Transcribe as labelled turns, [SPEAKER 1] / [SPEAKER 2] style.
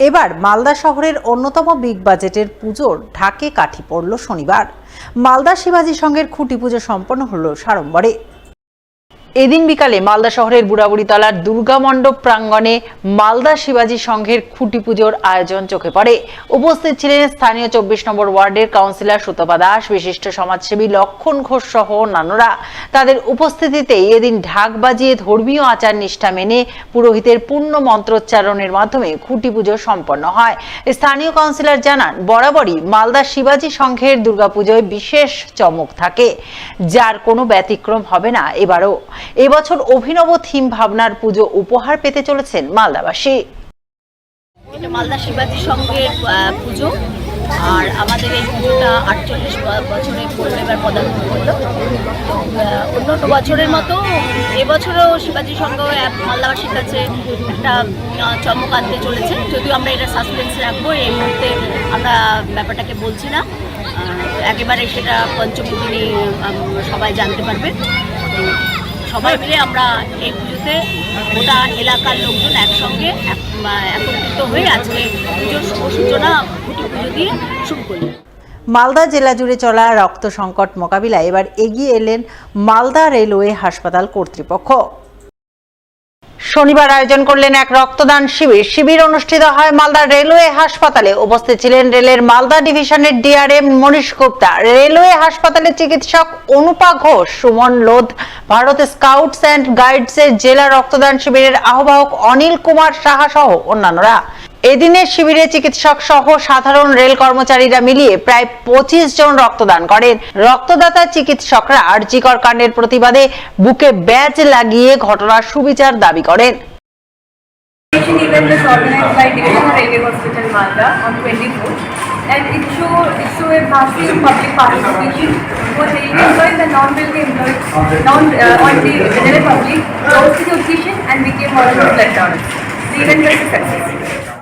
[SPEAKER 1] এবার মালদা শহরের অন্যতম বিগ বাজেটের পুজোর ঢাকে কাঠি পড়ল শনিবার। মালদা শিবাজি সংঘের খুঁটি পুজো সম্পন্ন হলো সাড়ম্বরে। এদিন বিকালে মালদা শহরের বুড়াবুড়িতলার দুর্গা মণ্ডপ প্রাঙ্গণে মালদা শিবাজি সংঘের খুঁটি পুজোর আয়োজন চোখে পড়ে। উপস্থিত ছিলেন স্থানীয় 24 নম্বর ওয়ার্ডের কাউন্সিলর সুতপা দাস, বিশিষ্ট সমাজসেবী লক্ষণ ঘোষ সহ অন্যান্যরা। তাদের উপস্থিতিতেই এদিন ঢাক বাজিয়ে ধর্মীয় আচার নিষ্ঠা মেনে পুরোহিতের পূর্ণ মন্ত্রোচ্চারণের মাধ্যমে খুঁটি পুজো সম্পন্ন হয়। স্থানীয় কাউন্সিলর জানান, বরাবরই মালদা শিবাজি সংঘের দুর্গাপুজোয় বিশেষ চমক থাকে, যার কোনো ব্যতিক্রম হবে না এবারও। এবছর অভিনব থিম ভাবনার পুজো উপহার পেতে চলেছেন মালদাবাসী।
[SPEAKER 2] এটা মালদা শিবাজি সংঘের পুজো, আর আমাদের এই পুজোটা 48 বছরে পড়লো, এবার পদার্পণ করলো। অন্য বছরের মতো এবছরও শিবাজি সংঘ মালদাবাসীর কাছে একটা চমক আনতে চলেছে, যদিও আমরা এটা সাসপেন্স রাখবো। এই মুহূর্তে আমরা ব্যাপারটাকে বলছি না, একেবারে সেটা পঞ্চমী দিনই সবাই জানতে পারবে। সবাই মিলে আমরা এই পুজোতে গোটা এলাকার লোকজন একসঙ্গে একত্রিত হয়ে আজকে পুজোর শুভ সূচনা খুঁটি পুজো দিয়ে শুরু করল।
[SPEAKER 1] মালদা জেলা জুড়ে চলা রক্ত সংকট মোকাবিলায় এবার এগিয়ে এলেন মালদা রেলওয়ে হাসপাতাল কর্তৃপক্ষ। শনিবার আয়োজন করলেন এক রক্তদান শিবির অনুষ্ঠিত হয় মালদা রেলওয়ে হাসপাতালে। উপস্থিত ছিলেন রেলের মালদা ডিভিশনের ডিআরএম মনীশ গুপ্তা, রেলওয়ে হাসপাতালের চিকিৎসক অনুপা ঘোষ, সুমন লোধ, ভারত স্কাউটস অ্যান্ড গাইডসের জেলা রক্তদান শিবিরের আহ্বায়ক অনিল কুমার সাহা সহ অন্যান্যরা। এদিনের শিবিরে চিকিৎসক সহ সাধারণ রেল কর্মচারীরা মিলিয়ে প্রায় 25 জন রক্তদান করেন। রক্তদাতা চিকিৎসকরা আরজিকর কাণ্ডের প্রতিবাদে বুকে ব্যাজ লাগিয়ে ঘটনার সুবিচার দাবি করেন।
[SPEAKER 3] Event is organized by Division Railway Hospital Malda on 24th, and it show a massive public participation for railway employees and non-railway employees, on the general public, rose to the occasion and became one of the blood donors. The event was a success.